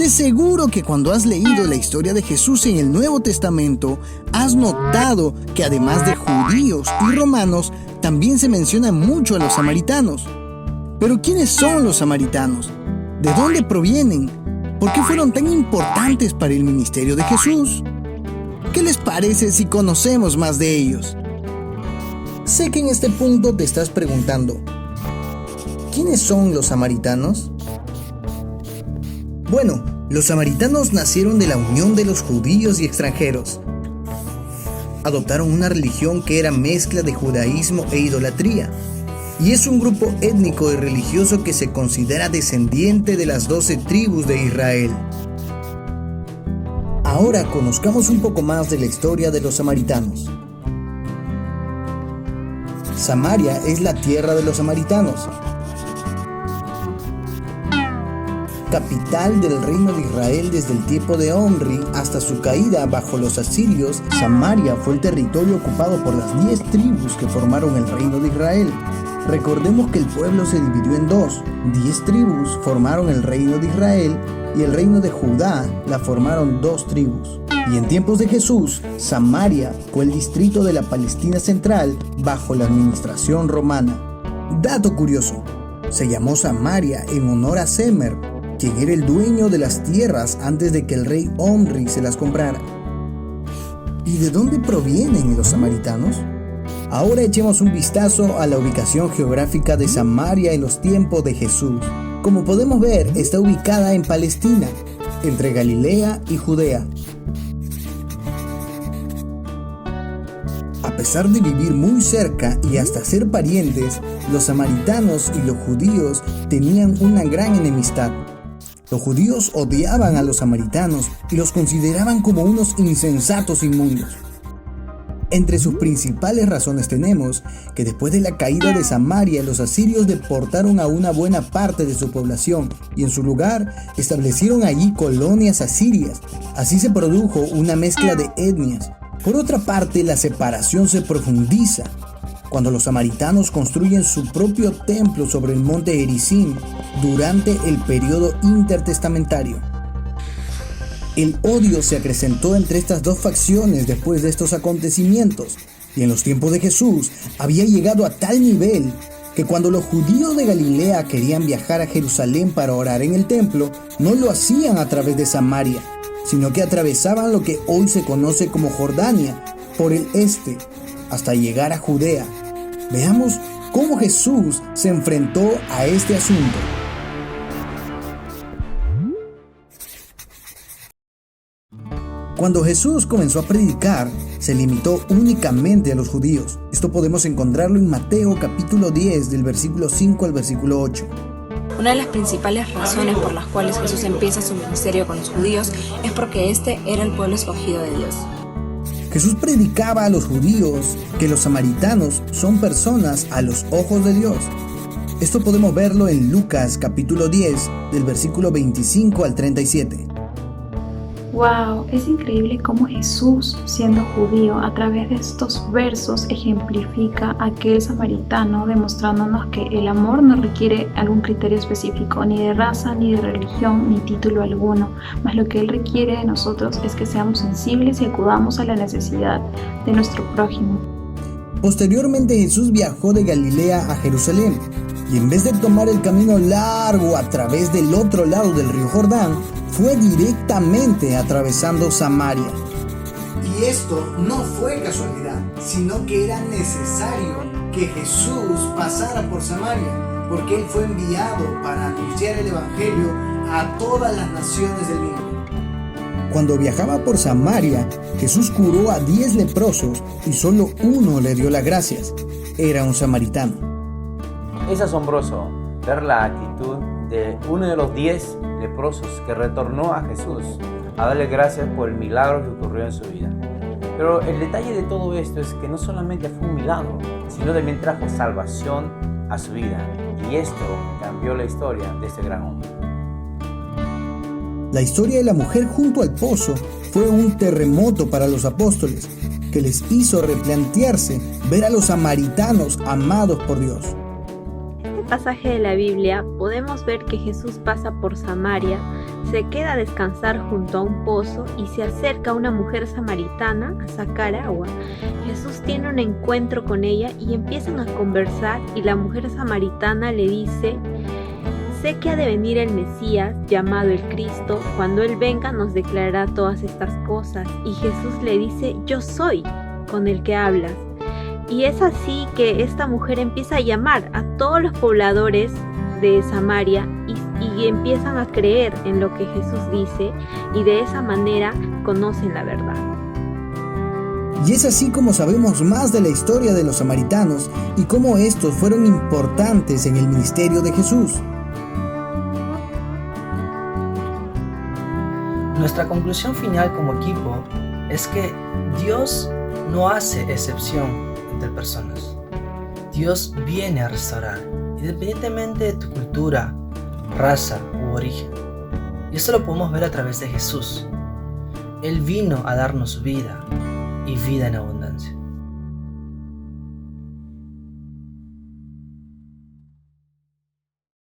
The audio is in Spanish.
De seguro que cuando has leído la historia de Jesús en el Nuevo Testamento, has notado que además de judíos y romanos, también se menciona mucho a los samaritanos. Pero ¿quiénes son los samaritanos? ¿De dónde provienen? ¿Por qué fueron tan importantes para el ministerio de Jesús? ¿Qué les parece si conocemos más de ellos? Sé que en este punto te estás preguntando, ¿quiénes son los samaritanos? Bueno, los samaritanos nacieron de la unión de los judíos y extranjeros. Adoptaron una religión que era mezcla de judaísmo e idolatría, y es un grupo étnico y religioso que se considera descendiente de las 12 tribus de Israel. Ahora conozcamos un poco más de la historia de los samaritanos. Samaria es la tierra de los samaritanos, capital del reino de Israel desde el tiempo de Omri hasta su caída bajo los asirios. Samaria fue el territorio ocupado por las 10 tribus que formaron el reino de Israel. Recordemos que el pueblo se dividió en dos. 10 tribus formaron el reino de Israel y el reino de Judá la formaron 2 tribus. Y en tiempos de Jesús, Samaria fue el distrito de la Palestina central bajo la administración romana. Dato curioso, se llamó Samaria en honor a Semer, quien era el dueño de las tierras antes de que el rey Omri se las comprara. ¿Y de dónde provienen los samaritanos? Ahora echemos un vistazo a la ubicación geográfica de Samaria en los tiempos de Jesús. Como podemos ver, está ubicada en Palestina, entre Galilea y Judea. A pesar de vivir muy cerca y hasta ser parientes, los samaritanos y los judíos tenían una gran enemistad. Los judíos odiaban a los samaritanos y los consideraban como unos insensatos inmundos. Entre sus principales razones tenemos que después de la caída de Samaria, los asirios deportaron a una buena parte de su población y en su lugar establecieron allí colonias asirias. Así se produjo una mezcla de etnias. Por otra parte, la separación se profundiza cuando los samaritanos construyen su propio templo sobre el monte Gerizim durante el periodo intertestamentario. El odio se acrecentó entre estas dos facciones después de estos acontecimientos, y en los tiempos de Jesús había llegado a tal nivel que cuando los judíos de Galilea querían viajar a Jerusalén para orar en el templo, no lo hacían a través de Samaria, sino que atravesaban lo que hoy se conoce como Jordania, por el este, hasta llegar a Judea. Veamos cómo Jesús se enfrentó a este asunto. Cuando Jesús comenzó a predicar, se limitó únicamente a los judíos. Esto podemos encontrarlo en Mateo capítulo 10, del versículo 5 al versículo 8. Una de las principales razones por las cuales Jesús empieza su ministerio con los judíos es porque este era el pueblo escogido de Dios. Jesús predicaba a los judíos que los samaritanos son personas a los ojos de Dios. Esto podemos verlo en Lucas capítulo 10, del versículo 25 al 37. ¡Wow! Es increíble cómo Jesús, siendo judío, a través de estos versos ejemplifica a aquel samaritano, demostrándonos que el amor no requiere algún criterio específico, ni de raza, ni de religión, ni título alguno, mas lo que Él requiere de nosotros es que seamos sensibles y acudamos a la necesidad de nuestro prójimo. Posteriormente Jesús viajó de Galilea a Jerusalén, y en vez de tomar el camino largo a través del otro lado del río Jordán, fue directamente atravesando Samaria. Y esto no fue casualidad, sino que era necesario que Jesús pasara por Samaria, porque Él fue enviado para anunciar el Evangelio a todas las naciones del mundo. Cuando viajaba por Samaria, Jesús curó a 10 leprosos y solo uno le dio las gracias. Era un samaritano. Es asombroso ver la actitud de uno de los 10 leprosos que retornó a Jesús a darle gracias por el milagro que ocurrió en su vida. Pero el detalle de todo esto es que no solamente fue un milagro, sino también trajo salvación a su vida. Y esto cambió la historia de este gran hombre. La historia de la mujer junto al pozo fue un terremoto para los apóstoles, que les hizo replantearse ver a los samaritanos amados por Dios. pasaje de la Biblia podemos ver que Jesús pasa por Samaria, se queda a descansar junto a un pozo y se acerca a una mujer samaritana a sacar agua. Jesús tiene un encuentro con ella y empiezan a conversar y la mujer samaritana le dice: sé que ha de venir el Mesías, llamado el Cristo. Cuando Él venga nos declarará todas estas cosas. Y Jesús le dice: yo soy con el que hablas. Y es así que esta mujer empieza a llamar a todos los pobladores de Samaria y empiezan a creer en lo que Jesús dice, y de esa manera conocen la verdad. Y es así como sabemos más de la historia de los samaritanos y cómo estos fueron importantes en el ministerio de Jesús. Nuestra conclusión final como equipo es que Dios no hace excepción entre personas. Dios viene a restaurar, independientemente de tu cultura, raza u origen. Y eso lo podemos ver a través de Jesús. Él vino a darnos vida y vida en abundancia.